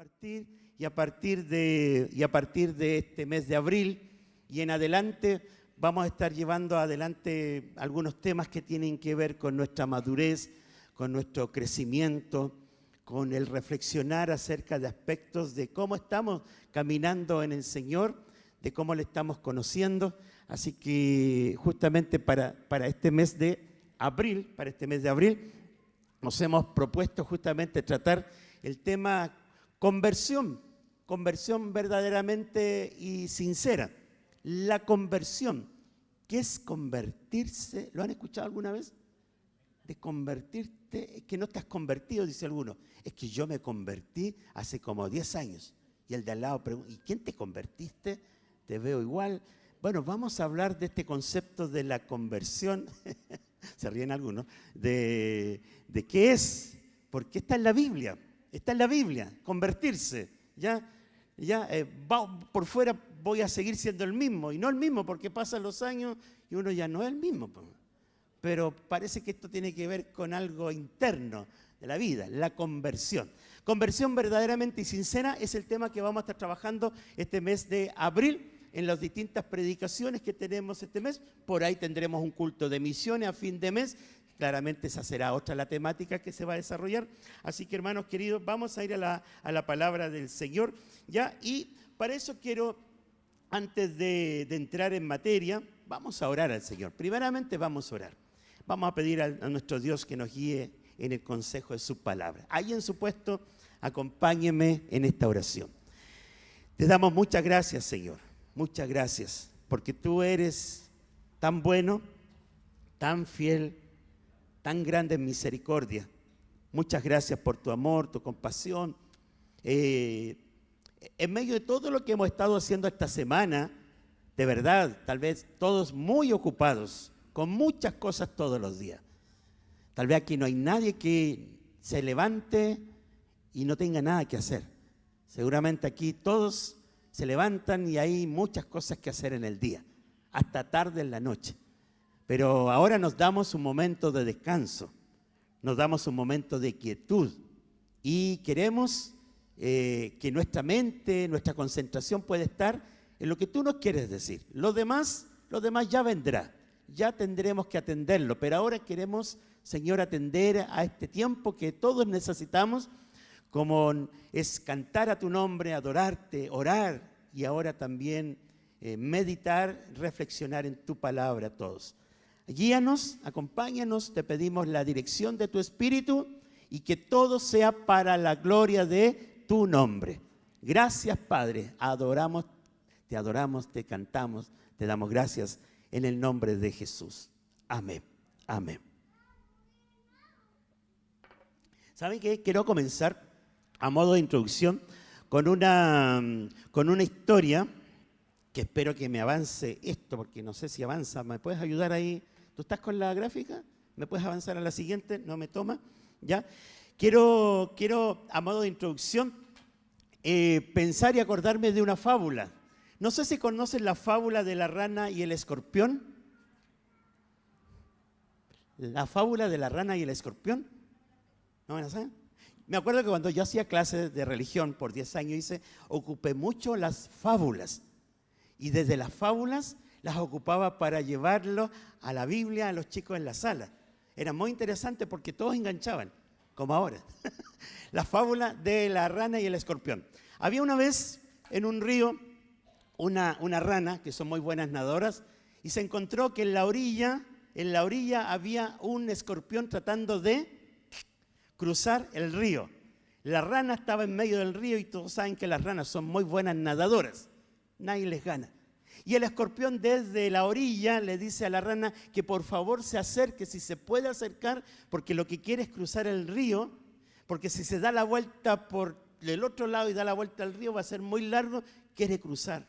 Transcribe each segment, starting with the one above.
a partir de este mes de abril y en adelante vamos a estar llevando adelante algunos temas que tienen que ver con nuestra madurez, con nuestro crecimiento, con el reflexionar acerca de aspectos de cómo estamos caminando en el Señor, de cómo le estamos conociendo. Así que justamente para este mes de abril, nos hemos propuesto justamente tratar el tema conversión verdaderamente y sincera. La conversión, ¿qué es convertirse? ¿Lo han escuchado alguna vez? De convertirte, es que no estás convertido, dice alguno. Es que yo me convertí hace como 10 años. Y el de al lado pregunta, ¿y quién te convertiste? Te veo igual. Bueno, vamos a hablar de este concepto de la conversión. Se ríen algunos. De qué es, porque está en la Biblia. Está en la Biblia, convertirse. Por fuera voy a seguir siendo el mismo. Y no el mismo porque pasan los años y uno ya no es el mismo. Pero parece que esto tiene que ver con algo interno de la vida, la conversión. Conversión verdaderamente y sincera es el tema que vamos a estar trabajando este mes de abril en las distintas predicaciones que tenemos este mes. Por ahí tendremos un culto de misiones a fin de mes. Claramente esa será otra la temática que se va a desarrollar. Así que, hermanos queridos, vamos a ir a la palabra del Señor. Y para eso quiero, antes de entrar en materia, vamos a orar al Señor. Primeramente vamos a orar. Vamos a pedir a nuestro Dios que nos guíe en el consejo de su palabra. Ahí en su puesto, acompáñeme en esta oración. Te damos muchas gracias, Señor. Muchas gracias, porque tú eres tan bueno, tan fiel, tan grande en misericordia. Muchas gracias por tu amor, tu compasión. En medio de todo lo que hemos estado haciendo esta semana, de verdad, tal vez todos muy ocupados, con muchas cosas todos los días. Tal vez aquí no hay nadie que se levante y no tenga nada que hacer. Seguramente aquí todos se levantan y hay muchas cosas que hacer en el día, hasta tarde en la noche. Pero ahora nos damos un momento de descanso, nos damos un momento de quietud y queremos que nuestra mente, nuestra concentración pueda estar en lo que tú nos quieres decir. Lo demás ya vendrá, ya tendremos que atenderlo, pero ahora queremos, Señor, atender a este tiempo que todos necesitamos, como es cantar a tu nombre, adorarte, orar y ahora también meditar, reflexionar en tu palabra todos. Guíanos, acompáñanos, te pedimos la dirección de tu Espíritu y que todo sea para la gloria de tu nombre. Gracias, Padre, te adoramos, te cantamos, te damos gracias en el nombre de Jesús. Amén, amén. ¿Saben qué? Quiero comenzar a modo de introducción con una historia que espero que me avance esto, porque no sé si avanza. ¿Me puedes ayudar ahí? ¿Tú estás con la gráfica? ¿Me puedes avanzar a la siguiente? ¿No me toma? ¿Ya? Quiero a modo de introducción, pensar y acordarme de una fábula. No sé si conocen la fábula de la rana y el escorpión. La fábula de la rana y el escorpión. ¿No me la saben? Me acuerdo que cuando yo hacía clases de religión por 10 años ocupé mucho las fábulas. Y desde las fábulas las ocupaba para llevarlo a la Biblia a los chicos en la sala. Era muy interesante porque todos enganchaban, como ahora. La fábula de la rana y el escorpión. Había una vez en un río una rana, que son muy buenas nadadoras, y se encontró que en la orilla había un escorpión tratando de cruzar el río. La rana estaba en medio del río y todos saben que las ranas son muy buenas nadadoras. Nadie les gana. Y el escorpión desde la orilla le dice a la rana que por favor se acerque, si se puede acercar, porque lo que quiere es cruzar el río, porque si se da la vuelta por el otro lado y da la vuelta al río va a ser muy largo, quiere cruzar.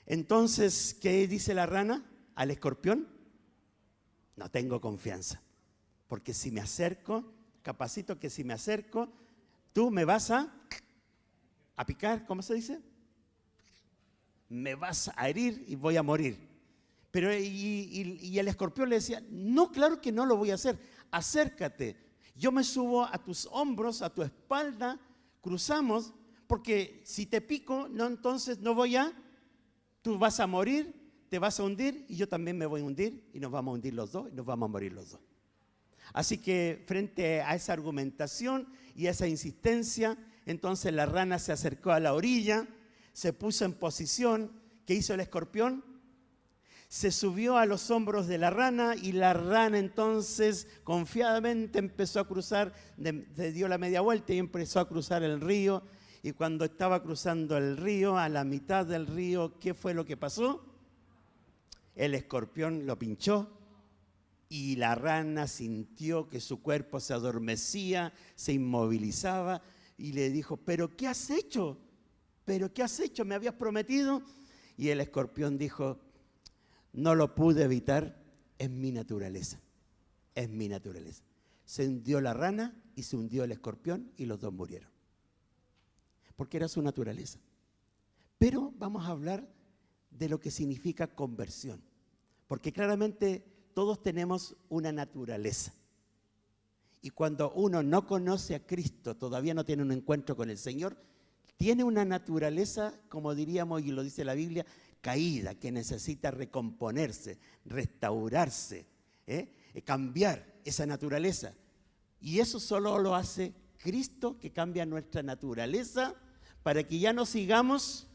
Entonces, ¿qué dice la rana al escorpión? No tengo confianza, porque si me acerco, capacito que si me acerco, tú me vas a picar, ¿cómo se dice? Me vas a herir y voy a morir. Pero y el escorpión le decía, no, claro que no lo voy a hacer, acércate, yo me subo a tus hombros, a tu espalda, cruzamos, porque si te pico, no, entonces no voy a, tú vas a morir, te vas a hundir y yo también me voy a hundir y nos vamos a hundir los dos y nos vamos a morir los dos. Así que frente a esa argumentación y a esa insistencia, entonces la rana se acercó a la orilla, se puso en posición. ¿Qué hizo el escorpión? Se subió a los hombros de la rana y la rana entonces confiadamente empezó a cruzar, se dio la media vuelta y empezó a cruzar el río. Y cuando estaba cruzando el río, a la mitad del río, ¿qué fue lo que pasó? El escorpión lo pinchó y la rana sintió que su cuerpo se adormecía, se inmovilizaba y le dijo, ¿pero qué has hecho? ¿Pero qué has hecho? ¿Me habías prometido? Y el escorpión dijo, no lo pude evitar, es mi naturaleza, es mi naturaleza. Se hundió la rana y se hundió el escorpión y los dos murieron, porque era su naturaleza. Pero vamos a hablar de lo que significa conversión, porque claramente todos tenemos una naturaleza. Y cuando uno no conoce a Cristo, todavía no tiene un encuentro con el Señor, tiene una naturaleza, como diríamos y lo dice la Biblia, caída, que necesita recomponerse, restaurarse, cambiar esa naturaleza. Y eso solo lo hace Cristo, que cambia nuestra naturaleza para que ya no sigamos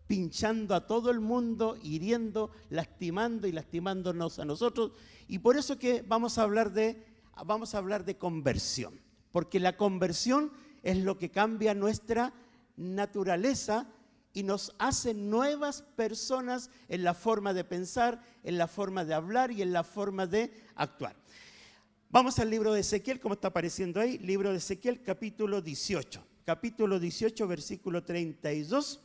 pinchando a todo el mundo, hiriendo, lastimando y lastimándonos a nosotros. Y por eso que vamos a hablar de conversión, porque la conversión es lo que cambia nuestra naturaleza y nos hace nuevas personas en la forma de pensar, en la forma de hablar y en la forma de actuar. Vamos al libro de Ezequiel, como está apareciendo ahí, libro de Ezequiel, capítulo 18. Capítulo 18, versículo 32.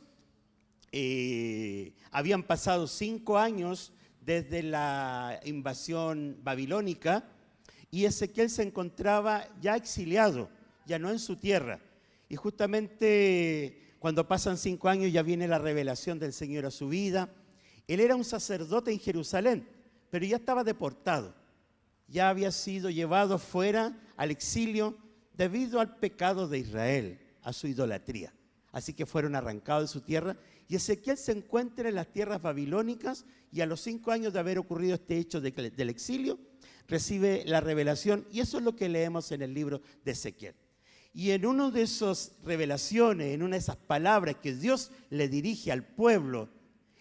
Habían pasado 5 años desde la invasión babilónica y Ezequiel se encontraba ya exiliado, ya no en su tierra. Y justamente cuando pasan 5 años ya viene la revelación del Señor a su vida. Él era un sacerdote en Jerusalén, pero ya estaba deportado. Ya había sido llevado fuera al exilio debido al pecado de Israel, a su idolatría. Así que fueron arrancados de su tierra y Ezequiel se encuentra en las tierras babilónicas y a los 5 años de haber ocurrido este hecho del exilio, recibe la revelación y eso es lo que leemos en el libro de Ezequiel. Y en una de esas revelaciones, en una de esas palabras que Dios le dirige al pueblo,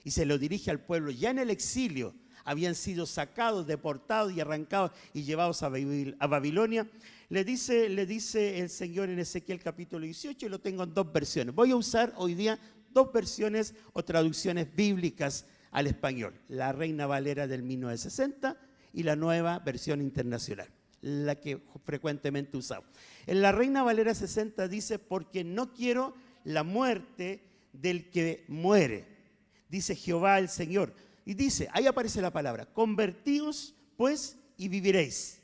y se lo dirige al pueblo ya en el exilio, habían sido sacados, deportados y arrancados y llevados a Babilonia, le dice el Señor en Ezequiel capítulo 18, y lo tengo en 2 versiones. Voy a usar hoy día 2 versiones o traducciones bíblicas al español, la Reina Valera del 1960 y la Nueva Versión Internacional, la que frecuentemente usamos. En la Reina Valera 60 dice, porque no quiero la muerte del que muere, dice Jehová el Señor. Y dice, ahí aparece la palabra, convertíos pues y viviréis.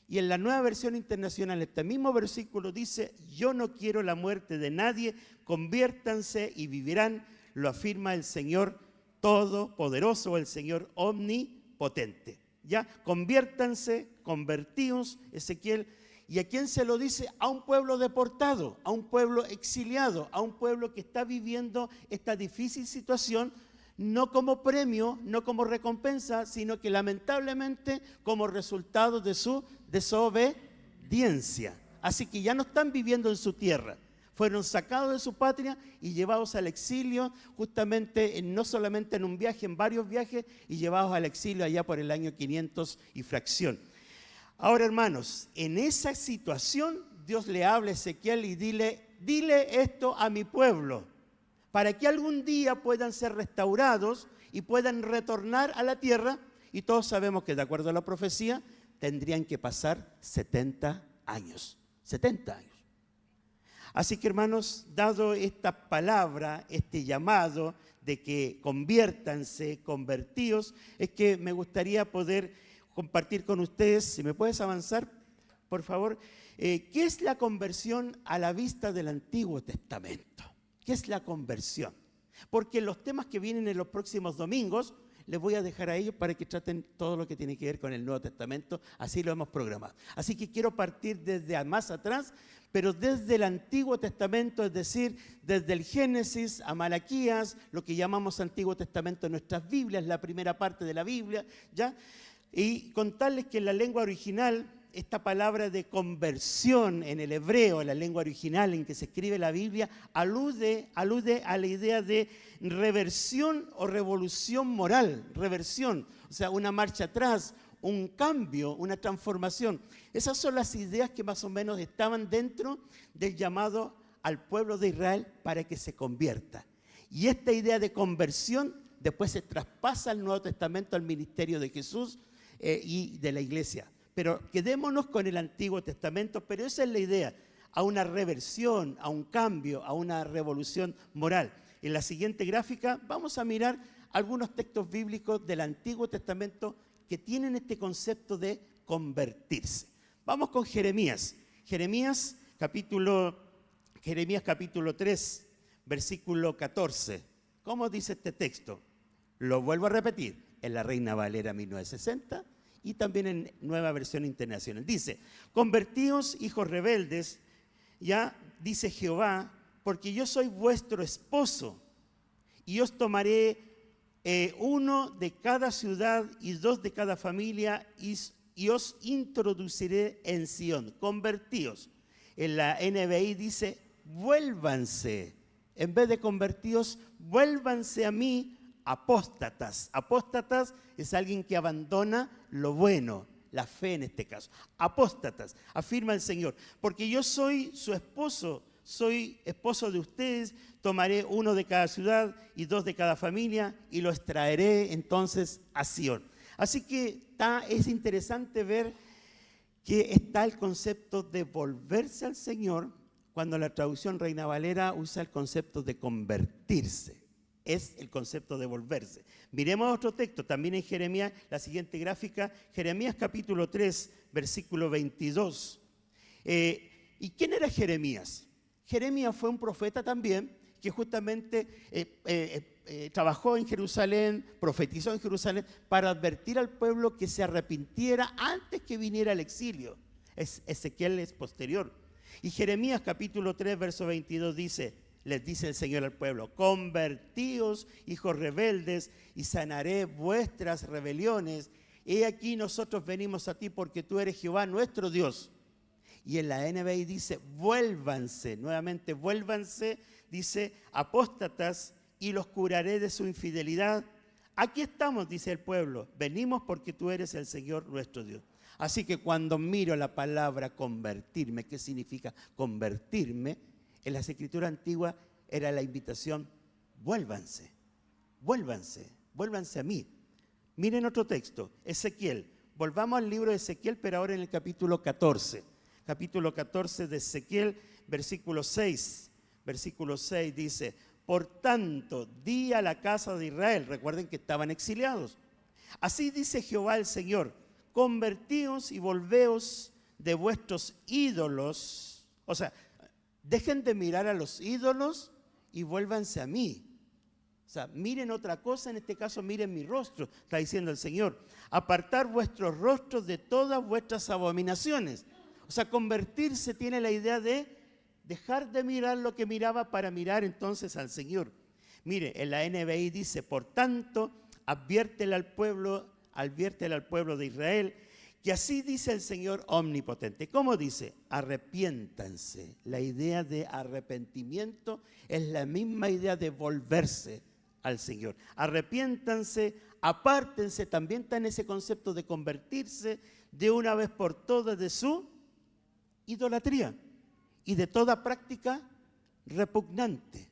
Y en la Nueva Versión Internacional, este mismo versículo dice, yo no quiero la muerte de nadie, conviértanse y vivirán, lo afirma el Señor Todopoderoso, el Señor Omnipotente. Ya, conviértanse, convertíos, Ezequiel. ¿Y a quién se lo dice? A un pueblo deportado, a un pueblo exiliado, a un pueblo que está viviendo esta difícil situación, no como premio, no como recompensa, sino que lamentablemente como resultado de su desobediencia. Así que ya no están viviendo en su tierra. Fueron sacados de su patria y llevados al exilio, justamente no solamente en un viaje, en varios viajes, y llevados al exilio allá por el año 500 y fracción. Ahora, hermanos, en esa situación Dios le habla a Ezequiel y dile esto a mi pueblo, para que algún día puedan ser restaurados y puedan retornar a la tierra. Y todos sabemos que de acuerdo a la profecía tendrían que pasar 70 años. 70 años. Así que, hermanos, dado esta palabra, este llamado de que conviértanse, convertíos, es que me gustaría poder compartir con ustedes, si me puedes avanzar, por favor, ¿qué es la conversión a la vista del Antiguo Testamento? ¿Qué es la conversión? Porque los temas que vienen en los próximos domingos, les voy a dejar a ellos para que traten todo lo que tiene que ver con el Nuevo Testamento. Así lo hemos programado. Así que quiero partir desde más atrás, pero desde el Antiguo Testamento, es decir, desde el Génesis a Malaquías, lo que llamamos Antiguo Testamento en nuestras Biblias, la primera parte de la Biblia, ¿ya? Y contarles que en la lengua original, esta palabra de conversión en el hebreo, la lengua original en que se escribe la Biblia, alude a la idea de reversión o revolución moral, reversión, o sea, una marcha atrás, un cambio, una transformación. Esas son las ideas que más o menos estaban dentro del llamado al pueblo de Israel para que se convierta. Y esta idea de conversión después se traspasa al Nuevo Testamento, al ministerio de Jesús y de la iglesia. Pero quedémonos con el Antiguo Testamento, pero esa es la idea, a una reversión, a un cambio, a una revolución moral. En la siguiente gráfica vamos a mirar algunos textos bíblicos del Antiguo Testamento que tienen este concepto de convertirse. Vamos con Jeremías. Jeremías capítulo 3, versículo 14. ¿Cómo dice este texto? Lo vuelvo a repetir, en la Reina Valera 1960 y también en Nueva Versión Internacional. Dice, convertíos, hijos rebeldes, ya dice Jehová, porque yo soy vuestro esposo, y os tomaré uno de cada ciudad y dos de cada familia, y os introduciré en Sión. Convertíos. En la NBI dice, vuélvanse. En vez de convertíos, vuélvanse a mí, apóstatas. Apóstatas es alguien que abandona lo bueno, la fe en este caso. Apóstatas, afirma el Señor, porque yo soy su esposo, soy esposo de ustedes, tomaré uno de cada ciudad y dos de cada familia y los traeré entonces a Sión. Así que es interesante ver que está el concepto de volverse al Señor cuando la traducción Reina Valera usa el concepto de convertirse. Es el concepto de volverse. Miremos otro texto, también en Jeremías, la siguiente gráfica, Jeremías capítulo 3, versículo 22. ¿Y quién era Jeremías? Jeremías fue un profeta también que justamente trabajó en Jerusalén, profetizó en Jerusalén para advertir al pueblo que se arrepintiera antes que viniera el exilio. Ezequiel es posterior. Y Jeremías capítulo 3, verso 22 dice, les dice el Señor al pueblo, convertíos, hijos rebeldes, y sanaré vuestras rebeliones. He aquí nosotros venimos a ti porque tú eres Jehová nuestro Dios. Y en la NBI dice, vuélvanse, nuevamente vuélvanse, dice, apóstatas, y los curaré de su infidelidad. Aquí estamos, dice el pueblo, venimos porque tú eres el Señor nuestro Dios. Así que cuando miro la palabra convertirme, ¿qué significa convertirme? En las escrituras antiguas era la invitación, vuélvanse, vuélvanse, vuélvanse a mí. Miren otro texto, Ezequiel. Volvamos al libro de Ezequiel, pero ahora en el capítulo 14. Capítulo 14 de Ezequiel, versículo 6. Versículo 6 dice, por tanto, di a la casa de Israel, recuerden que estaban exiliados. Así dice Jehová el Señor, convertíos y volveos de vuestros ídolos. O sea, dejen de mirar a los ídolos y vuélvanse a mí. O sea, miren otra cosa, en este caso miren mi rostro, está diciendo el Señor. Apartar vuestros rostros de todas vuestras abominaciones. O sea, convertirse tiene la idea de dejar de mirar lo que miraba para mirar entonces al Señor. Mire, en la NBI dice, por tanto, adviértele al pueblo de Israel, que así dice el Señor omnipotente. ¿Cómo dice? Arrepiéntanse. La idea de arrepentimiento es la misma idea de volverse al Señor. Arrepiéntanse, apártense, también está en ese concepto de convertirse de una vez por todas de su idolatría y de toda práctica repugnante.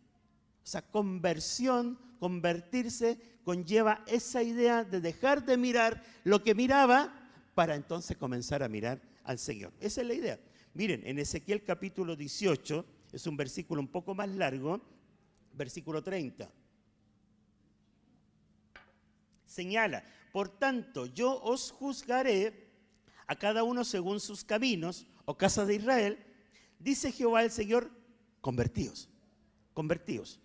O sea, conversión, convertirse, conlleva esa idea de dejar de mirar lo que miraba para entonces comenzar a mirar al Señor. Esa es la idea. Miren, en Ezequiel capítulo 18, es un versículo un poco más largo, versículo 30. Señala, por tanto, yo os juzgaré a cada uno según sus caminos, o casa de Israel, dice Jehová el Señor, convertíos, convertíos,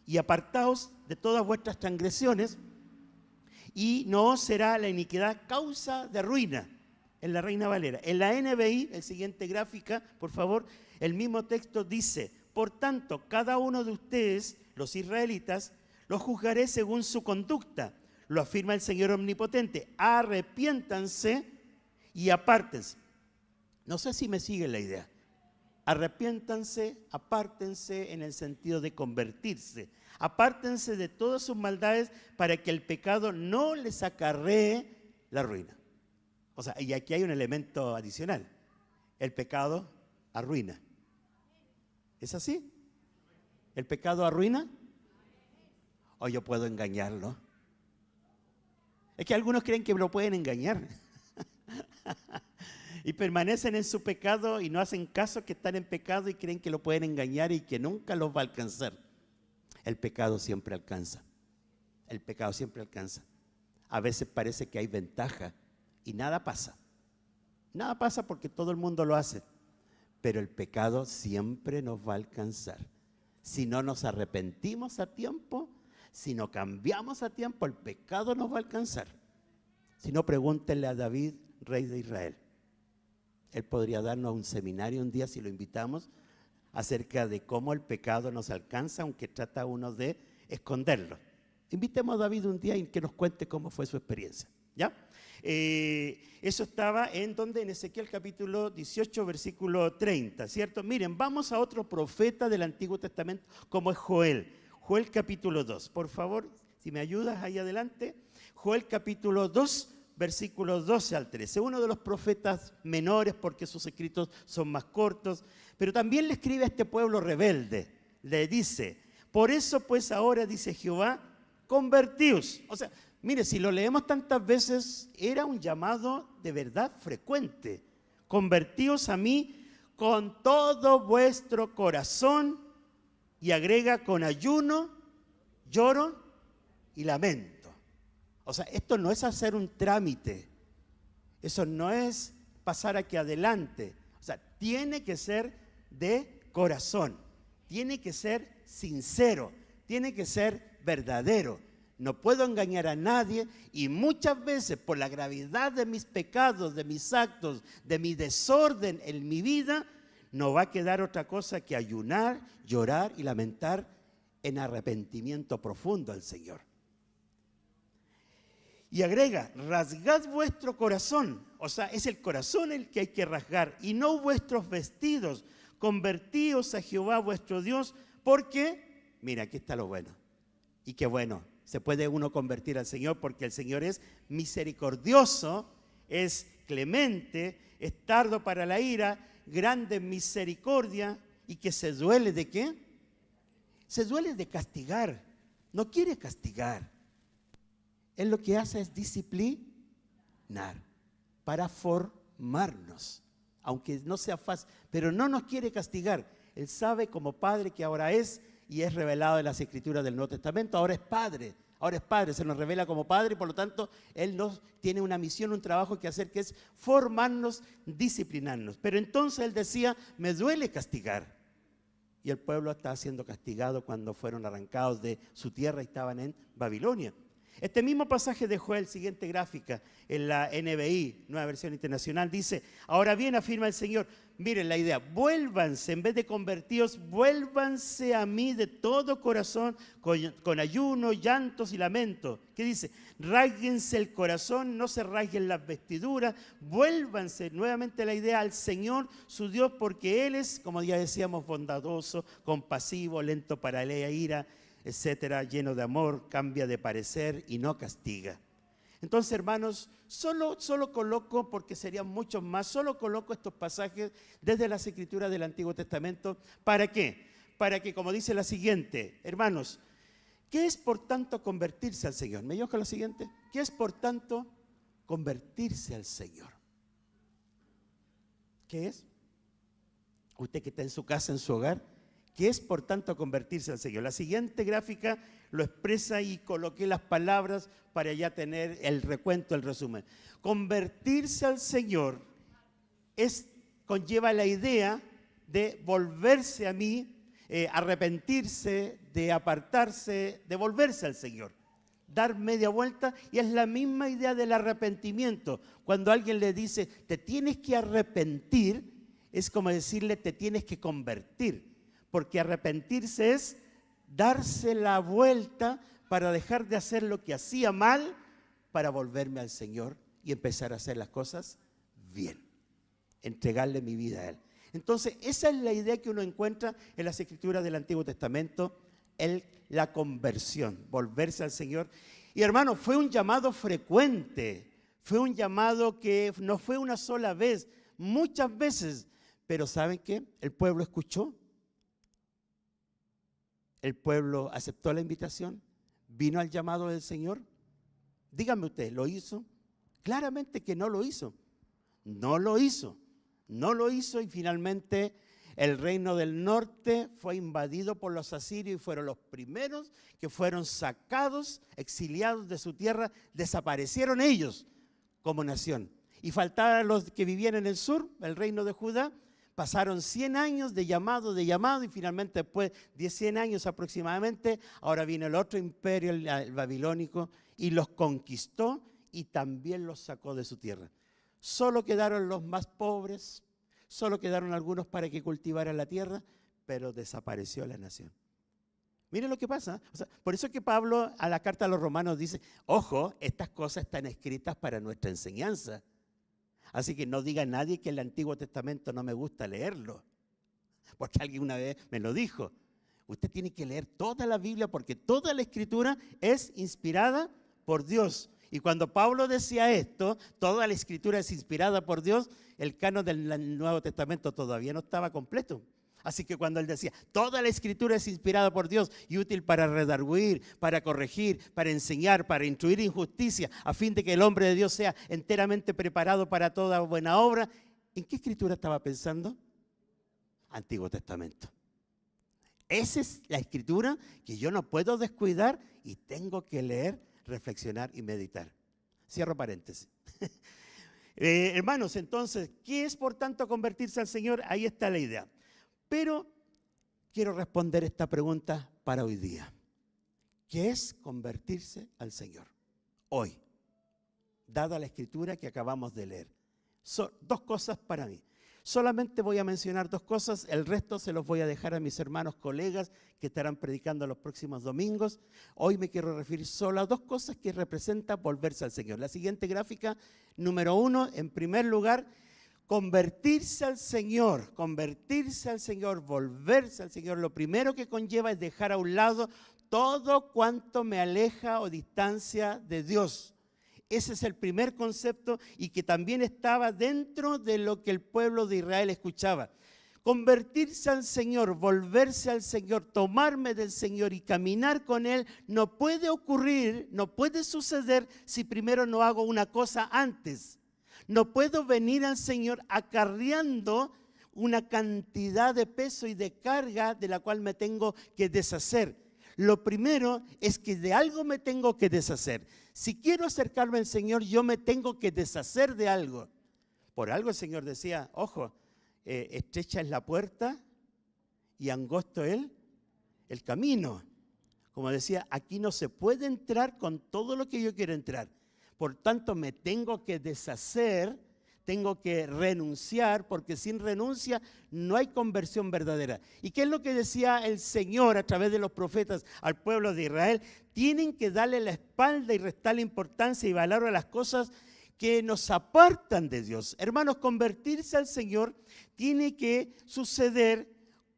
y apartaos de todas vuestras transgresiones, y no será la iniquidad causa de ruina, en la Reina Valera. En la NBI, el siguiente gráfica, por favor, el mismo texto dice: por tanto, cada uno de ustedes, los israelitas, los juzgaré según su conducta. Lo afirma el Señor Omnipotente. Arrepiéntanse y apártense. No sé si me sigue la idea. Arrepiéntanse, apártense en el sentido de convertirse. Apártense de todas sus maldades para que el pecado no les acarree la ruina. O sea, y aquí hay un elemento adicional. El pecado arruina. ¿Es así? ¿El pecado arruina? ¿O yo puedo engañarlo? Es que algunos creen que lo pueden engañar. Y permanecen en su pecado y no hacen caso que están en pecado y creen que lo pueden engañar y que nunca los va a alcanzar. El pecado siempre alcanza. El pecado siempre alcanza. A veces parece que hay ventaja y nada pasa. Nada pasa porque todo el mundo lo hace. Pero el pecado siempre nos va a alcanzar. Si no nos arrepentimos a tiempo, si no cambiamos a tiempo, el pecado nos va a alcanzar. Si no, pregúntenle a David, rey de Israel. Él podría darnos un seminario un día si lo invitamos acerca de cómo el pecado nos alcanza, aunque trata uno de esconderlo. Invitemos a David un día y que nos cuente cómo fue su experiencia. ¿Ya? Eso estaba en donde, en Ezequiel capítulo 18, versículo 30, ¿cierto? Miren, vamos a otro profeta del Antiguo Testamento como es Joel. Joel capítulo 2, por favor, si me ayudas ahí adelante. Joel capítulo 2, versículos 12 al 13, uno de los profetas menores porque sus escritos son más cortos, pero también le escribe a este pueblo rebelde, le dice: por eso pues ahora, dice Jehová, convertíos. O sea, mire, si lo leemos tantas veces, era un llamado de verdad frecuente. Convertíos a mí con todo vuestro corazón, y agrega: con ayuno, lloro y lamento. O sea, esto no es hacer un trámite, eso no es pasar aquí adelante. O sea, tiene que ser de corazón, tiene que ser sincero, tiene que ser verdadero. No puedo engañar a nadie y muchas veces por la gravedad de mis pecados, de mis actos, de mi desorden en mi vida, no va a quedar otra cosa que ayunar, llorar y lamentar en arrepentimiento profundo al Señor. Y agrega: rasgad vuestro corazón. O sea, es el corazón el que hay que rasgar y no vuestros vestidos. Convertíos a Jehová vuestro Dios, porque, mira, aquí está lo bueno. Y qué bueno, se puede uno convertir al Señor porque el Señor es misericordioso, es clemente, es tardo para la ira, grande en misericordia, y que se duele ¿de qué? Se duele de castigar, no quiere castigar. Él lo que hace es disciplinar para formarnos, aunque no sea fácil, pero no nos quiere castigar. Él sabe como Padre que ahora es, y es revelado en las Escrituras del Nuevo Testamento, ahora es Padre, se nos revela como Padre, y por lo tanto Él nos tiene una misión, un trabajo que hacer, que es formarnos, disciplinarnos. Pero entonces Él decía: me duele castigar. Y el pueblo estaba siendo castigado cuando fueron arrancados de su tierra y estaban en Babilonia. Este mismo pasaje de Joel, siguiente gráfica, en la NBI, Nueva Versión Internacional, dice: ahora bien, afirma el Señor, miren la idea, vuélvanse, en vez de convertidos, vuélvanse a mí de todo corazón, con ayuno, llantos y lamento. ¿Qué dice? Rásguense el corazón, no se rasguen las vestiduras, vuélvanse nuevamente la idea al Señor, su Dios, porque Él es, como ya decíamos, bondadoso, compasivo, lento para la ira, etcétera, lleno de amor, cambia de parecer y no castiga. Entonces, hermanos, solo coloco, porque serían muchos más, solo coloco estos pasajes desde las Escrituras del Antiguo Testamento. ¿Para qué? Para que, como dice la siguiente, hermanos, ¿qué es por tanto convertirse al Señor? ¿Me ayudas con la siguiente? ¿Qué es por tanto convertirse al Señor? ¿Qué es? Usted que está en su casa, en su hogar, ¿qué es por tanto convertirse al Señor? La siguiente gráfica lo expresa y coloqué las palabras para ya tener el recuento, el resumen. Convertirse al Señor conlleva la idea de volverse a mí, arrepentirse, de apartarse, de volverse al Señor. dar media vuelta, y es la misma idea del arrepentimiento. Cuando alguien le dice, te tienes que arrepentir, es como decirle, te tienes que convertir, porque arrepentirse es darse la vuelta para dejar de hacer lo que hacía mal, para volverme al Señor y empezar a hacer las cosas bien, entregarle mi vida a Él. Entonces, esa es la idea que uno encuentra en las Escrituras del Antiguo Testamento, la conversión, volverse al Señor. Y hermano, fue un llamado frecuente, fue un llamado que no fue una sola vez, muchas veces. Pero ¿saben qué? El pueblo escuchó, el pueblo aceptó la invitación, vino al llamado del Señor. Díganme usted, ¿lo hizo? Claramente que no lo hizo, no lo hizo, no lo hizo, y finalmente el reino del norte fue invadido por los asirios y fueron los primeros que fueron sacados, exiliados de su tierra, desaparecieron ellos como nación. Y faltaban los que vivían en el sur, el reino de Judá. Pasaron 100 años de llamado, y finalmente después de 100 años aproximadamente, ahora vino el otro imperio, el babilónico, y los conquistó y también los sacó de su tierra. Solo quedaron los más pobres, solo quedaron algunos para que cultivaran la tierra, pero desapareció la nación. Miren lo que pasa. O sea, por eso es que Pablo a la carta a los romanos dice, ojo, estas cosas están escritas para nuestra enseñanza. Así que no diga nadie que el Antiguo Testamento no me gusta leerlo, porque alguien una vez me lo dijo. Usted tiene que leer toda la Biblia porque toda la Escritura es inspirada por Dios. Y cuando Pablo decía esto, toda la Escritura es inspirada por Dios, el canon del Nuevo Testamento todavía no estaba completo. Así que cuando él decía, toda la Escritura es inspirada por Dios y útil para redarguir, para corregir, para enseñar, para instruir en justicia, a fin de que el hombre de Dios sea enteramente preparado para toda buena obra, ¿en qué Escritura estaba pensando? Antiguo Testamento. Esa es la Escritura que yo no puedo descuidar y tengo que leer, reflexionar y meditar. Cierro paréntesis. Hermanos, entonces, ¿qué es por tanto convertirse al Señor? Ahí está la idea. Pero quiero responder esta pregunta para hoy día. ¿Qué es convertirse al Señor? Hoy, dada la Escritura que acabamos de leer. Son dos cosas para mí. Solamente voy a mencionar dos cosas, el resto se los voy a dejar a mis hermanos colegas que estarán predicando los próximos domingos. Hoy me quiero referir solo a dos cosas que representan volverse al Señor. La siguiente gráfica, número 1, en primer lugar, convertirse al Señor, volverse al Señor. Lo primero que conlleva es dejar a un lado todo cuanto me aleja o distancia de Dios. Ese es el primer concepto y que también estaba dentro de lo que el pueblo de Israel escuchaba. Convertirse al Señor, volverse al Señor, tomarme del Señor y caminar con Él no puede ocurrir, no puede suceder si primero no hago una cosa antes. No puedo venir al Señor acarreando una cantidad de peso y de carga de la cual me tengo que deshacer. Lo primero es que de algo me tengo que deshacer. Si quiero acercarme al Señor, yo me tengo que deshacer de algo. Por algo el Señor decía, ojo, estrecha es la puerta y angosto el camino. Como decía, aquí no se puede entrar con todo lo que yo quiero entrar. Por tanto, me tengo que deshacer, tengo que renunciar, porque sin renuncia no hay conversión verdadera. ¿Y qué es lo que decía el Señor a través de los profetas al pueblo de Israel? Tienen que darle la espalda y restarle importancia y valor a las cosas que nos apartan de Dios. Hermanos, convertirse al Señor tiene que suceder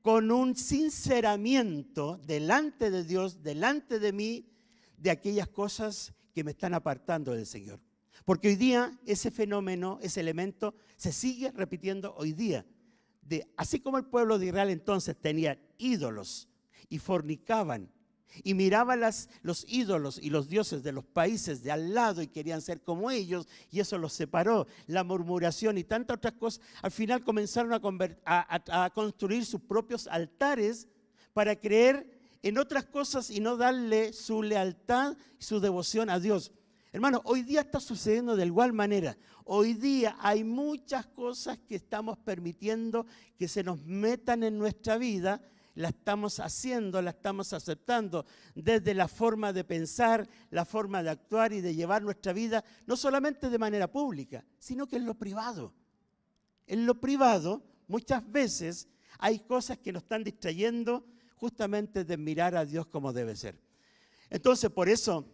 con un sinceramiento delante de Dios, delante de mí, de aquellas cosas que me están apartando del Señor. Porque hoy día ese fenómeno, ese elemento, se sigue repitiendo hoy día. Así como el pueblo de Israel entonces tenía ídolos y fornicaban y miraban los ídolos y los dioses de los países de al lado y querían ser como ellos, y eso los separó, la murmuración y tantas otras cosas, al final comenzaron a construir sus propios altares para creer en otras cosas y no darle su lealtad y su devoción a Dios. Hermanos, hoy día está sucediendo de igual manera. Hoy día hay muchas cosas que estamos permitiendo que se nos metan en nuestra vida, la estamos haciendo, la estamos aceptando desde la forma de pensar, la forma de actuar y de llevar nuestra vida, no solamente de manera pública, sino que en lo privado. En lo privado, muchas veces hay cosas que nos están distrayendo justamente de mirar a Dios como debe ser. Entonces, por eso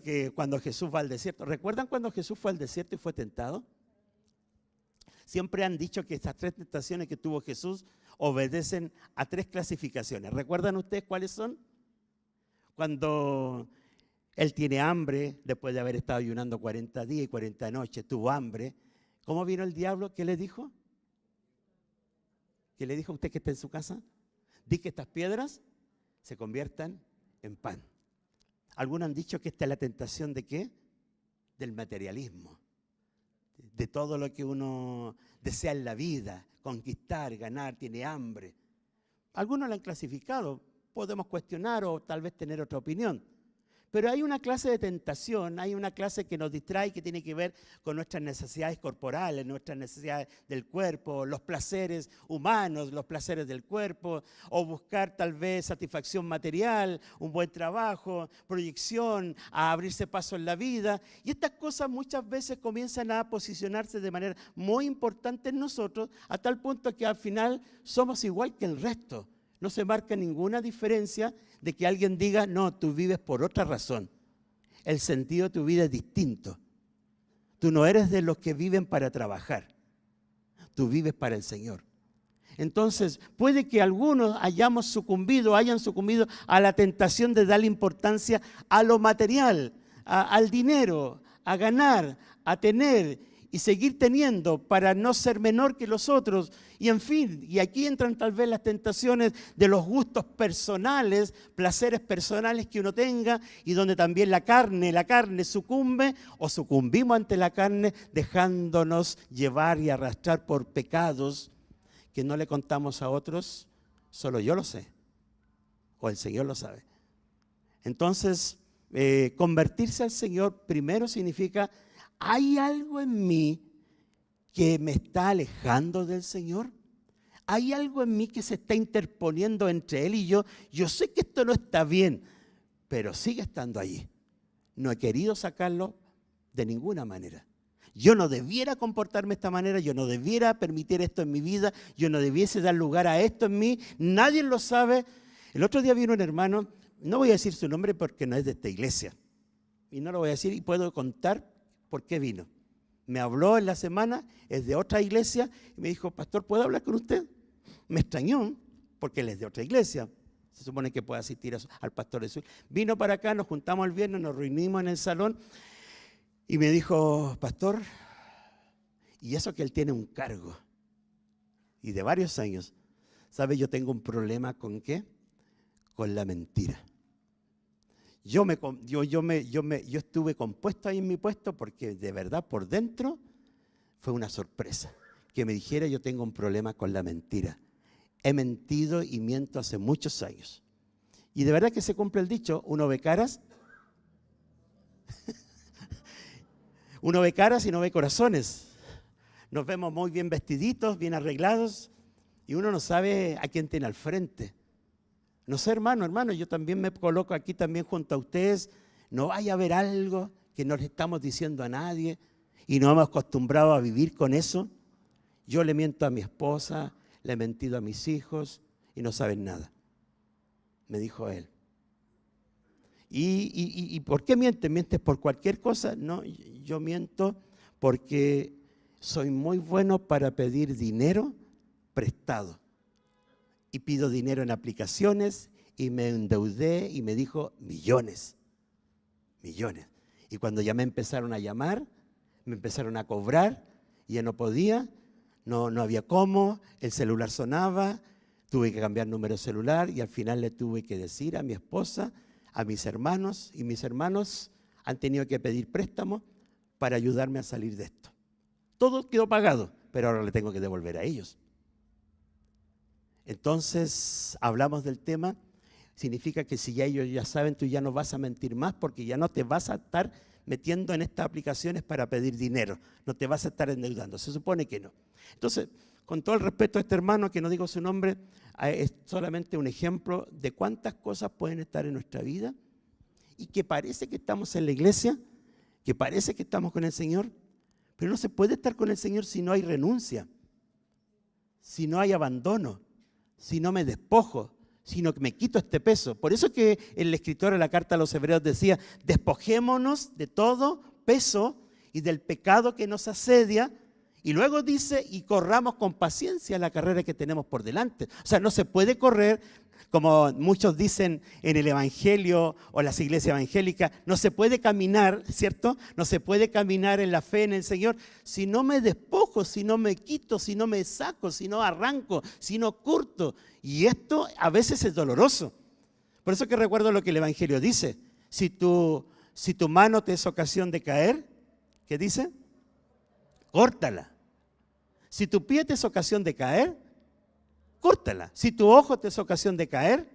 que cuando Jesús va al desierto, ¿recuerdan cuando Jesús fue al desierto y fue tentado? Siempre han dicho que estas 3 tentaciones que tuvo Jesús obedecen a 3 clasificaciones. ¿Recuerdan ustedes cuáles son? Cuando Él tiene hambre, después de haber estado ayunando 40 días y 40 noches, tuvo hambre. ¿Cómo vino el diablo? ¿Qué le dijo? ¿Qué le dijo a usted que está en su casa? Di que estas piedras se conviertan en pan. Algunos han dicho que esta es la tentación ¿de qué? Del materialismo. De todo lo que uno desea en la vida, conquistar, ganar, tiene hambre. Algunos lo han clasificado, podemos cuestionar o tal vez tener otra opinión. Pero hay una clase de tentación, hay una clase que nos distrae, que tiene que ver con nuestras necesidades corporales, nuestras necesidades del cuerpo, los placeres humanos, los placeres del cuerpo, o buscar tal vez satisfacción material, un buen trabajo, proyección, a abrirse paso en la vida. Y estas cosas muchas veces comienzan a posicionarse de manera muy importante en nosotros, a tal punto que al final somos igual que el resto. No se marca ninguna diferencia de que alguien diga, no, tú vives por otra razón. El sentido de tu vida es distinto. Tú no eres de los que viven para trabajar. Tú vives para el Señor. Entonces, puede que algunos hayan sucumbido a la tentación de darle importancia a lo material, al dinero, a ganar, a tener y seguir teniendo para no ser menor que los otros. Y en fin, y aquí entran tal vez las tentaciones de los gustos personales, placeres personales que uno tenga, y donde también la carne sucumbe o sucumbimos ante la carne, dejándonos llevar y arrastrar por pecados que no le contamos a otros, solo yo lo sé, o el Señor lo sabe. Entonces, convertirse al Señor primero significa, ¿hay algo en mí que me está alejando del Señor? ¿Hay algo en mí que se está interponiendo entre Él y yo? Yo sé que esto no está bien, pero sigue estando allí. No he querido sacarlo de ninguna manera. Yo no debiera comportarme de esta manera, yo no debiera permitir esto en mi vida, yo no debiese dar lugar a esto en mí, nadie lo sabe. El otro día vino un hermano, no voy a decir su nombre porque no es de esta iglesia, y no lo voy a decir y puedo contar por qué vino. Me habló en la semana, es de otra iglesia, y me dijo, pastor, ¿puedo hablar con usted? Me extrañó, porque él es de otra iglesia. Se supone que puede asistir al pastor de su. Vino para acá, nos juntamos el viernes, nos reunimos en el salón, y me dijo, pastor, y eso que él tiene un cargo, y de varios años, ¿sabe? Yo tengo un problema ¿con qué? Con la mentira. Yo estuve compuesto ahí en mi puesto porque de verdad por dentro fue una sorpresa que me dijera yo tengo un problema con la mentira. He mentido y miento hace muchos años. Y de verdad que se cumple el dicho, uno ve caras, uno ve caras y no ve corazones. Nos vemos muy bien vestiditos, bien arreglados y uno no sabe a quién tiene al frente. No sé, hermano, yo también me coloco aquí también junto a ustedes. No vaya a haber algo que no le estamos diciendo a nadie y nos hemos acostumbrado a vivir con eso. Yo le miento a mi esposa, le he mentido a mis hijos y no saben nada. Me dijo él. ¿Y por qué mientes? ¿Mientes por cualquier cosa? No, yo miento porque soy muy bueno para pedir dinero prestado. Y pido dinero en aplicaciones y me endeudé y me dijo millones. Y cuando ya me empezaron a llamar, me empezaron a cobrar y ya no podía, no había cómo, el celular sonaba, tuve que cambiar número celular y al final le tuve que decir a mi esposa, a mis hermanos, y mis hermanos han tenido que pedir préstamo para ayudarme a salir de esto. Todo quedó pagado, pero ahora le tengo que devolver a ellos. Entonces, hablamos del tema, significa que si ya ellos ya saben, tú ya no vas a mentir más porque ya no te vas a estar metiendo en estas aplicaciones para pedir dinero, no te vas a estar endeudando, se supone que no. Entonces, con todo el respeto a este hermano, que no digo su nombre, es solamente un ejemplo de cuántas cosas pueden estar en nuestra vida y que parece que estamos en la iglesia, que parece que estamos con el Señor, pero no se puede estar con el Señor si no hay renuncia, si no hay abandono, si no me despojo, sino que me quito este peso. Por eso que el escritor de la carta a los Hebreos decía, despojémonos de todo peso y del pecado que nos asedia, y luego dice, y corramos con paciencia la carrera que tenemos por delante. O sea, no se puede correr, como muchos dicen en el Evangelio o las iglesias evangélicas, no se puede caminar, ¿cierto? No se puede caminar en la fe en el Señor si no me despojo, si no me quito, si no me saco, si no arranco, si no curto. Y esto a veces es doloroso. Por eso que recuerdo lo que el Evangelio dice. Si tu mano te es ocasión de caer, ¿qué dice? Córtala. Si tu pie te es ocasión de caer, córtala. Si tu ojo te es ocasión de caer,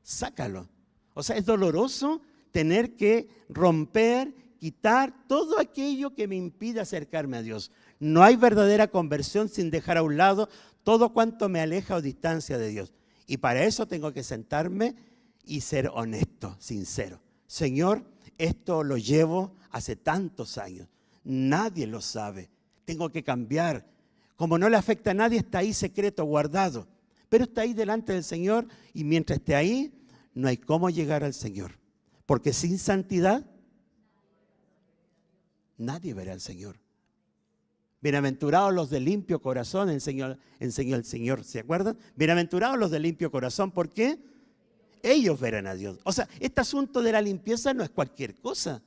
sácalo. O sea, es doloroso tener que romper, quitar todo aquello que me impide acercarme a Dios. No hay verdadera conversión sin dejar a un lado todo cuanto me aleja o distancia de Dios. Y para eso tengo que sentarme y ser honesto, sincero. Señor, esto lo llevo hace tantos años. Nadie lo sabe. Tengo que cambiar. Como no le afecta a nadie, está ahí secreto, guardado. Pero está ahí delante del Señor y mientras esté ahí, no hay cómo llegar al Señor. Porque sin santidad, nadie verá al Señor. Bienaventurados los de limpio corazón, enseñó el Señor, ¿se acuerdan? Bienaventurados los de limpio corazón, ¿por qué? Ellos verán a Dios. O sea, este asunto de la limpieza no es cualquier cosa.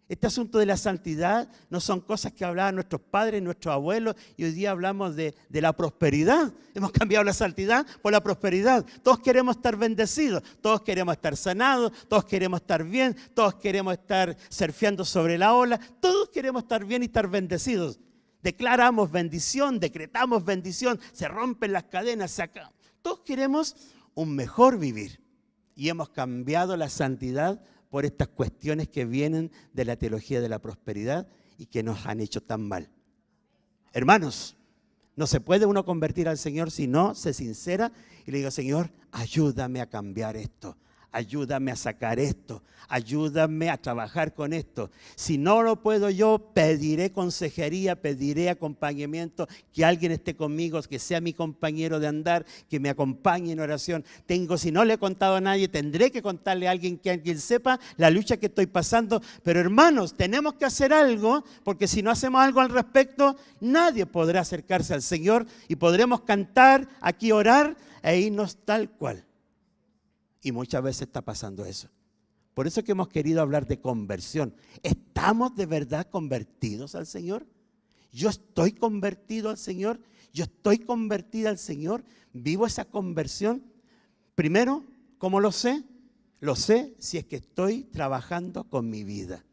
Este asunto de la santidad no son cosas que hablaban nuestros padres, nuestros abuelos, y hoy día hablamos de la prosperidad. Hemos cambiado la santidad por la prosperidad. Todos queremos estar bendecidos, todos queremos estar sanados, todos queremos estar bien, todos queremos estar surfeando sobre la ola, todos queremos estar bien y estar bendecidos. Declaramos bendición, decretamos bendición, se rompen las cadenas, se acaban. Todos queremos un mejor vivir y hemos cambiado la santidad por estas cuestiones que vienen de la teología de la prosperidad y que nos han hecho tan mal. Hermanos, no se puede uno convertir al Señor si no se sincera y le digo, Señor, ayúdame a cambiar esto, ayúdame a sacar esto, ayúdame a trabajar con esto. Si no lo puedo yo, pediré consejería, pediré acompañamiento, que alguien esté conmigo, que sea mi compañero de andar, que me acompañe en oración. Si no le he contado a nadie, tendré que contarle a alguien que alguien sepa la lucha que estoy pasando. Pero hermanos, tenemos que hacer algo, porque si no hacemos algo al respecto, nadie podrá acercarse al Señor y podremos cantar, aquí orar e irnos tal cual. Y muchas veces está pasando eso. Por eso que hemos querido hablar de conversión. ¿Estamos de verdad convertidos al Señor? ¿Yo estoy convertido al Señor? ¿Yo estoy convertida al Señor? ¿Vivo esa conversión? Primero, ¿cómo lo sé? Lo sé si es que estoy trabajando con mi vida.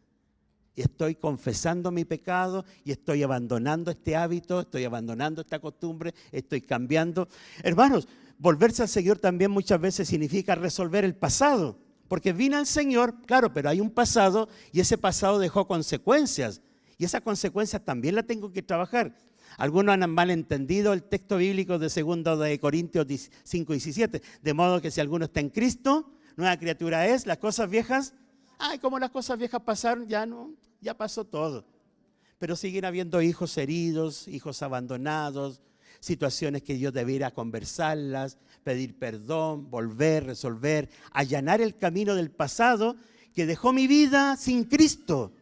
Y estoy confesando mi pecado y estoy abandonando este hábito, estoy abandonando esta costumbre, estoy cambiando. Hermanos, volverse al Señor también muchas veces significa resolver el pasado, porque vine al Señor, claro, pero hay un pasado y ese pasado dejó consecuencias y esas consecuencias también las tengo que trabajar. Algunos han malentendido el texto bíblico de 2 de Corintios 5:17, de modo que si alguno está en Cristo, nueva criatura es, las cosas viejas, como las cosas viejas pasaron, ya pasó todo. Pero siguen habiendo hijos heridos, hijos abandonados, situaciones que yo debiera conversarlas, pedir perdón, volver, resolver, allanar el camino del pasado que dejó mi vida sin Cristo.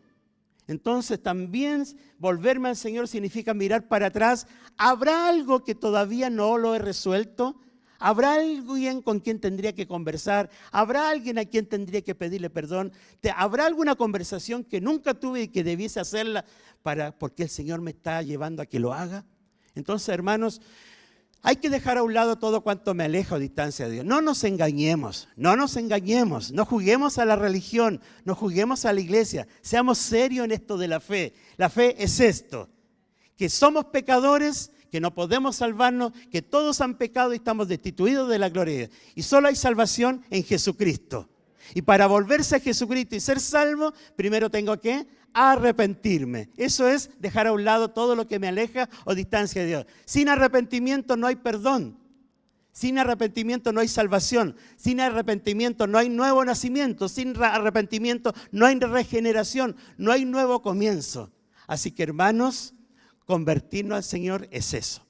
Entonces también volverme al Señor significa mirar para atrás. ¿Habrá algo que todavía no lo he resuelto? ¿Habrá alguien con quien tendría que conversar? ¿Habrá alguien a quien tendría que pedirle perdón? ¿Habrá alguna conversación que nunca tuve y que debiese hacerla porque el Señor me está llevando a que lo haga? Entonces, hermanos, hay que dejar a un lado todo cuanto me aleja o distancia de Dios. No nos engañemos, no juguemos a la religión, no juguemos a la iglesia. Seamos serios en esto de la fe. La fe es esto, que somos pecadores, que no podemos salvarnos, que todos han pecado y estamos destituidos de la gloria de Dios. Y solo hay salvación en Jesucristo. Y para volverse a Jesucristo y ser salvo, primero tengo que arrepentirme. Eso es dejar a un lado todo lo que me aleja o distancia de Dios. Sin arrepentimiento no hay perdón. Sin arrepentimiento no hay salvación. Sin arrepentimiento no hay nuevo nacimiento. Sin arrepentimiento no hay regeneración. No hay nuevo comienzo. Así que, hermanos, convertirnos al Señor es eso.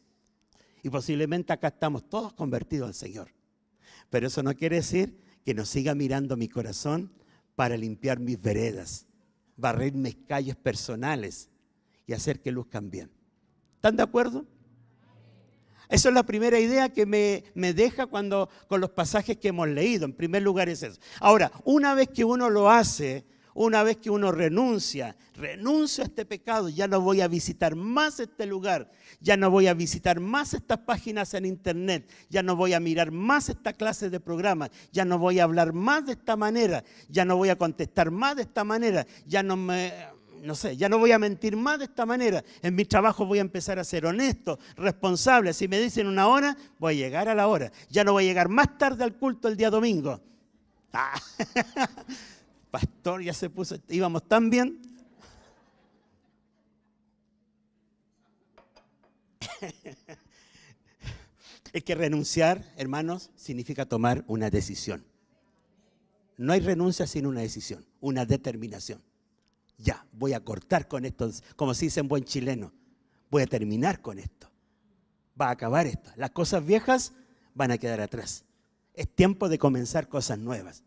Y posiblemente acá estamos todos convertidos al Señor. Pero eso no quiere decir que no siga mirando mi corazón para limpiar mis veredas, barrer mis calles personales y hacer que luzcan bien. ¿Están de acuerdo? Esa es la primera idea que me deja con los pasajes que hemos leído. En primer lugar es eso. Ahora, una vez que uno lo hace, una vez que uno renuncio a este pecado, ya no voy a visitar más este lugar, ya no voy a visitar más estas páginas en internet, ya no voy a mirar más esta clase de programas, ya no voy a hablar más de esta manera, ya no voy a contestar más de esta manera, ya no voy a mentir más de esta manera. En mi trabajo voy a empezar a ser honesto, responsable. Si me dicen una hora, voy a llegar a la hora. Ya no voy a llegar más tarde al culto el día domingo. Pastor, ya se puso, íbamos tan bien. Es que renunciar, hermanos, significa tomar una decisión. No hay renuncia sin una decisión, una determinación. Ya, voy a cortar con esto, como se dice en buen chileno. Voy a terminar con esto. Va a acabar esto. Las cosas viejas van a quedar atrás. Es tiempo de comenzar cosas nuevas.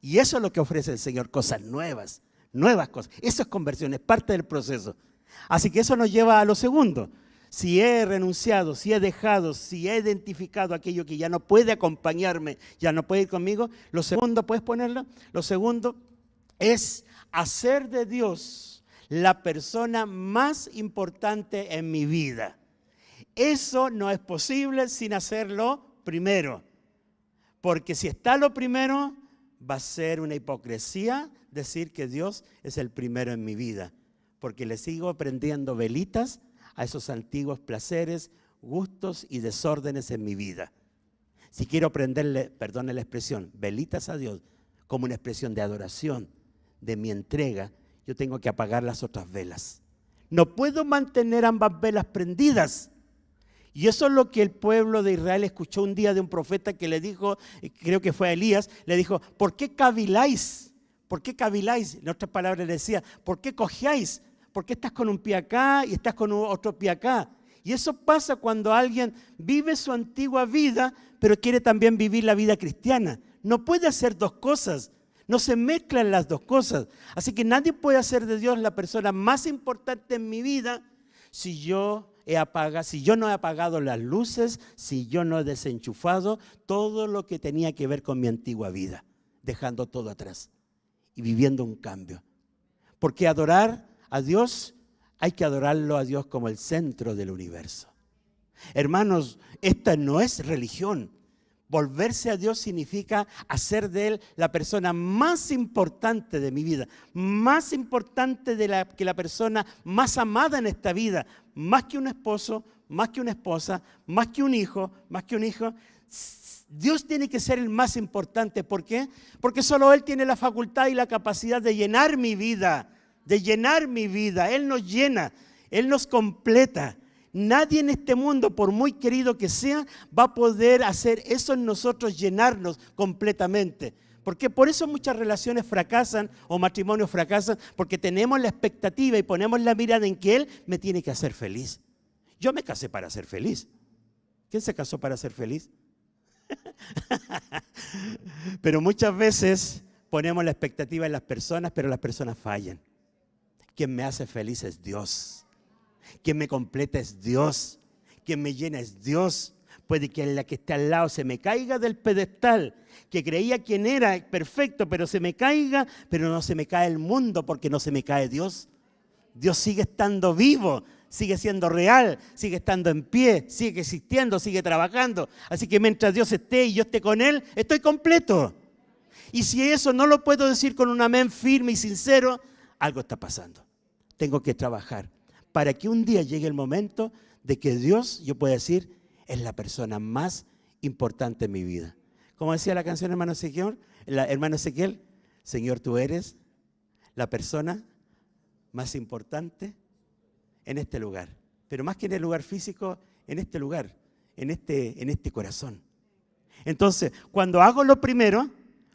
Y eso es lo que ofrece el Señor, cosas nuevas, nuevas cosas. Eso es conversión, es parte del proceso. Así que eso nos lleva a lo segundo. Si he renunciado, si he dejado, si he identificado aquello que ya no puede acompañarme, ya no puede ir conmigo, lo segundo, ¿puedes ponerlo? Lo segundo es hacer de Dios la persona más importante en mi vida. Eso no es posible sin hacerlo primero. Porque si está lo primero, va a ser una hipocresía decir que Dios es el primero en mi vida. Porque le sigo prendiendo velitas a esos antiguos placeres, gustos y desórdenes en mi vida. Si quiero prenderle, perdone la expresión, velitas a Dios como una expresión de adoración, de mi entrega, yo tengo que apagar las otras velas. No puedo mantener ambas velas prendidas. Y eso es lo que el pueblo de Israel escuchó un día de un profeta que le dijo, creo que fue a Elías, le dijo, ¿por qué caviláis? ¿Por qué caviláis? En otras palabras le decía, ¿por qué cojeáis? ¿Por qué estás con un pie acá y estás con otro pie acá? Y eso pasa cuando alguien vive su antigua vida, pero quiere también vivir la vida cristiana. No puede hacer dos cosas. No se mezclan las dos cosas. Así que nadie puede hacer de Dios la persona más importante en mi vida si yo no he apagado las luces, si yo no he desenchufado todo lo que tenía que ver con mi antigua vida, dejando todo atrás y viviendo un cambio. Porque adorar a Dios, hay que adorarlo a Dios como el centro del universo. Hermanos, esta no es religión. Volverse a Dios significa hacer de Él la persona más importante de mi vida, más importante que la persona más amada en esta vida, más que un esposo, más que una esposa, más que un hijo, Dios tiene que ser el más importante. ¿Por qué? Porque solo Él tiene la facultad y la capacidad de llenar mi vida, Él nos llena, Él nos completa. Nadie en este mundo, por muy querido que sea, va a poder hacer eso en nosotros, llenarnos completamente. Porque por eso muchas relaciones fracasan o matrimonios fracasan, porque tenemos la expectativa y ponemos la mirada en que Él me tiene que hacer feliz. Yo me casé para ser feliz. ¿Quién se casó para ser feliz? Pero muchas veces ponemos la expectativa en las personas, pero las personas fallan. Quien me hace feliz es Dios. Quien me completa es Dios. Quien me llena es Dios. Puede que la que esté al lado se me caiga del pedestal, que creía quien era perfecto, pero se me caiga, pero no se me cae el mundo porque no se me cae Dios. Dios sigue estando vivo, sigue siendo real, sigue estando en pie, sigue existiendo, sigue trabajando. Así que mientras Dios esté y yo esté con Él, estoy completo. Y si eso no lo puedo decir con un amén firme y sincero, algo está pasando. Tengo que trabajar para que un día llegue el momento de que Dios, yo pueda decir, es la persona más importante en mi vida. Como decía la canción hermano Ezequiel, Señor, tú eres la persona más importante en este lugar. Pero más que en el lugar físico, en este lugar, en este corazón. Entonces, cuando hago lo primero,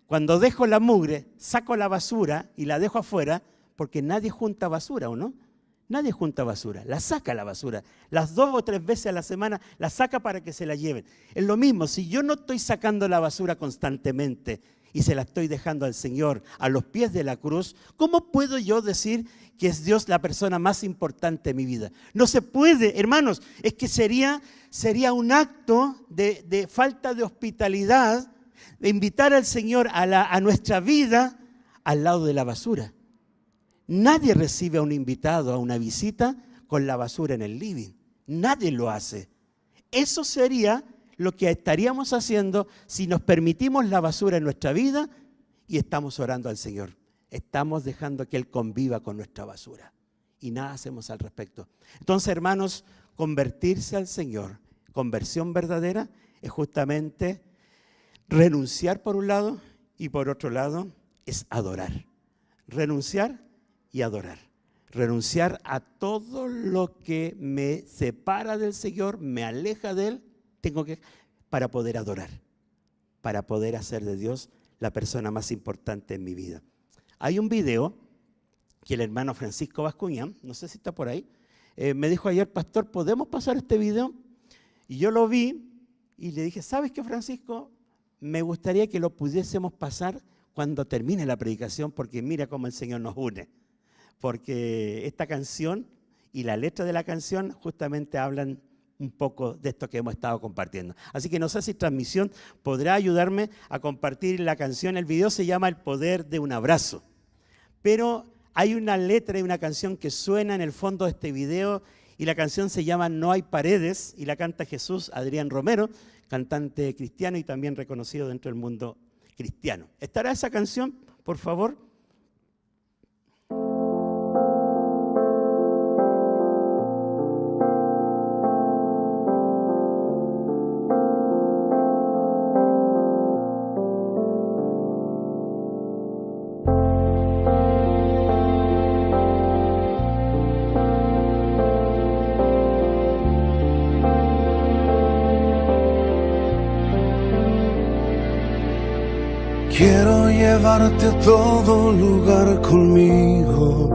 cuando dejo la mugre, saco la basura y la dejo afuera, porque nadie junta basura, ¿o no? Nadie junta basura, la saca la basura. Las 2 o 3 veces a la semana la saca para que se la lleven. Es lo mismo, si yo no estoy sacando la basura constantemente y se la estoy dejando al Señor a los pies de la cruz, ¿cómo puedo yo decir que es Dios la persona más importante en mi vida? No se puede, hermanos, es que sería un acto de falta de hospitalidad, de invitar al Señor a nuestra vida al lado de la basura. Nadie recibe a un invitado a una visita con la basura en el living. Nadie lo hace. Eso sería lo que estaríamos haciendo si nos permitimos la basura en nuestra vida y estamos orando al Señor. Estamos dejando que Él conviva con nuestra basura y nada hacemos al respecto. Entonces, hermanos, convertirse al Señor, conversión verdadera, es justamente renunciar por un lado y por otro lado es adorar. Renunciar y adorar. Renunciar a todo lo que me separa del Señor, me aleja de Él, para poder adorar, para poder hacer de Dios la persona más importante en mi vida. Hay un video que el hermano Francisco Bascuñán, no sé si está por ahí, me dijo ayer, pastor, ¿podemos pasar este video? Y yo lo vi y le dije, ¿sabes qué, Francisco? Me gustaría que lo pudiésemos pasar cuando termine la predicación, porque mira cómo el Señor nos une. Porque esta canción y la letra de la canción justamente hablan un poco de esto que hemos estado compartiendo. Así que no sé si transmisión podrá ayudarme a compartir la canción. El video se llama El poder de un abrazo. Pero hay una letra y una canción que suena en el fondo de este video y la canción se llama No hay paredes y la canta Jesús Adrián Romero, cantante cristiano y también reconocido dentro del mundo cristiano. ¿Estará esa canción, por favor? Quiero llevarte a todo lugar conmigo.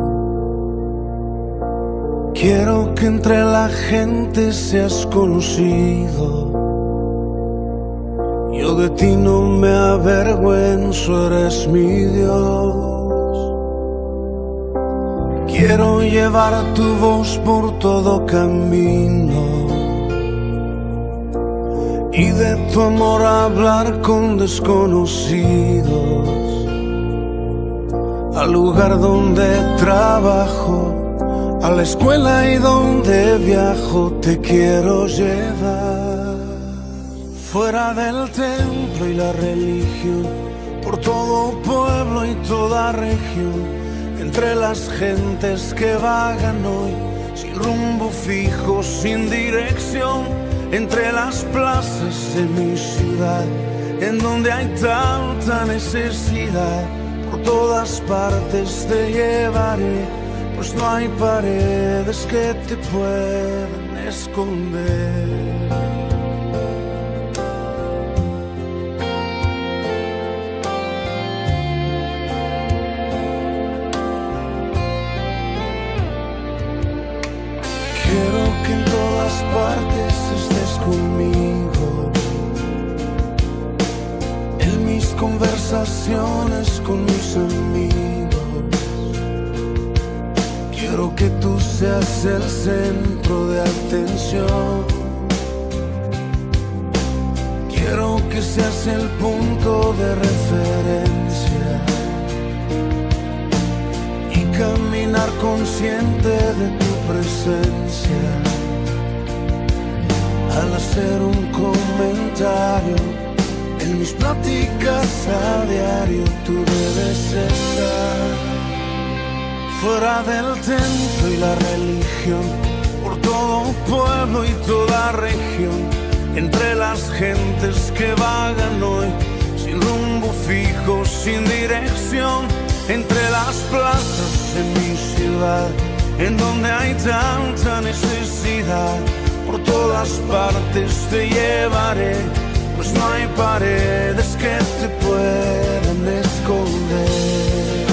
Quiero que entre la gente seas conocido. Yo de ti no me avergüenzo, eres mi Dios. Quiero llevar tu voz por todo camino y de tu amor hablar con desconocidos. Al lugar donde trabajo, a la escuela y donde viajo, te quiero llevar. Fuera del templo y la religión, por todo pueblo y toda región, entre las gentes que vagan hoy, sin rumbo fijo, sin dirección, entre las plazas de mi ciudad, en donde hay tanta necesidad, por todas partes te llevaré, pues no hay paredes que te puedan esconder. Quiero que en todas partes estés conmigo, en mis conversaciones con mis amigos. Quiero que tú seas el centro de atención. Quiero que seas el punto de referencia y caminar consciente de tu presencia. Al hacer un comentario en mis pláticas a diario, tú debes estar. Fuera del templo y la religión, por todo pueblo y toda región, entre las gentes que vagan hoy, sin rumbo fijo, sin dirección, entre las plazas de mi ciudad, en donde hay tanta necesidad, por todas partes te llevaré, pues no hay paredes que te puedan esconder.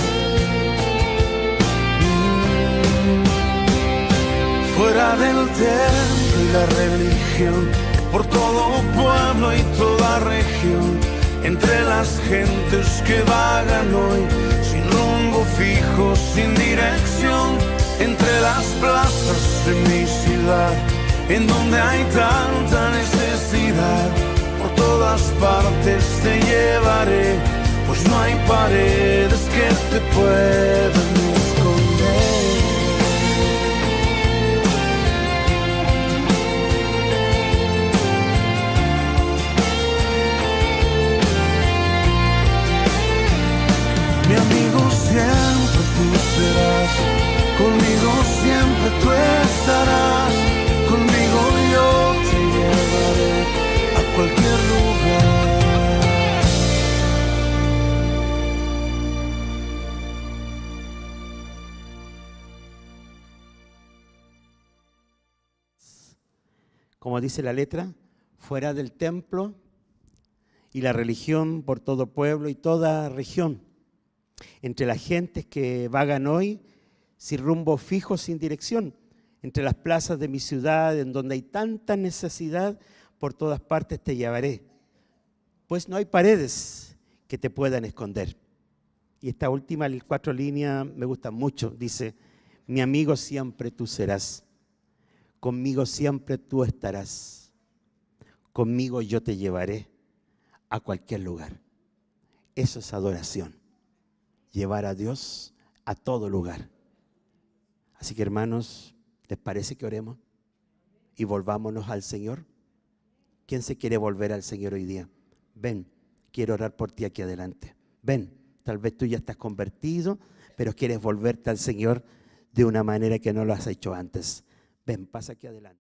Fuera del templo y la religión, por todo pueblo y toda región, entre las gentes que vagan hoy, sin rumbo fijo, sin dirección, entre las plazas de mi ciudad, en donde hay tanta necesidad, por todas partes te llevaré, pues no hay paredes que te puedan esconder. Mi amigo, siempre tú serás, conmigo siempre tú estarás, conmigo yo te llevaré a cualquier lugar. Como dice la letra, fuera del templo y la religión, por todo pueblo y toda región, entre las gentes que vagan hoy sin rumbo fijo, sin dirección, entre las plazas de mi ciudad, en donde hay tanta necesidad, por todas partes te llevaré, pues no hay paredes que te puedan esconder. Y esta última 4 líneas me gustan mucho. Dice: mi amigo siempre tú serás, conmigo siempre tú estarás, conmigo yo te llevaré a cualquier lugar. Eso es adoración, llevar a Dios a todo lugar. Así que, hermanos, ¿les parece que oremos y volvámonos al Señor? ¿Quién se quiere volver al Señor hoy día? Ven, quiero orar por ti aquí adelante. Ven, tal vez tú ya estás convertido, pero quieres volverte al Señor de una manera que no lo has hecho antes. Ven, pasa aquí adelante.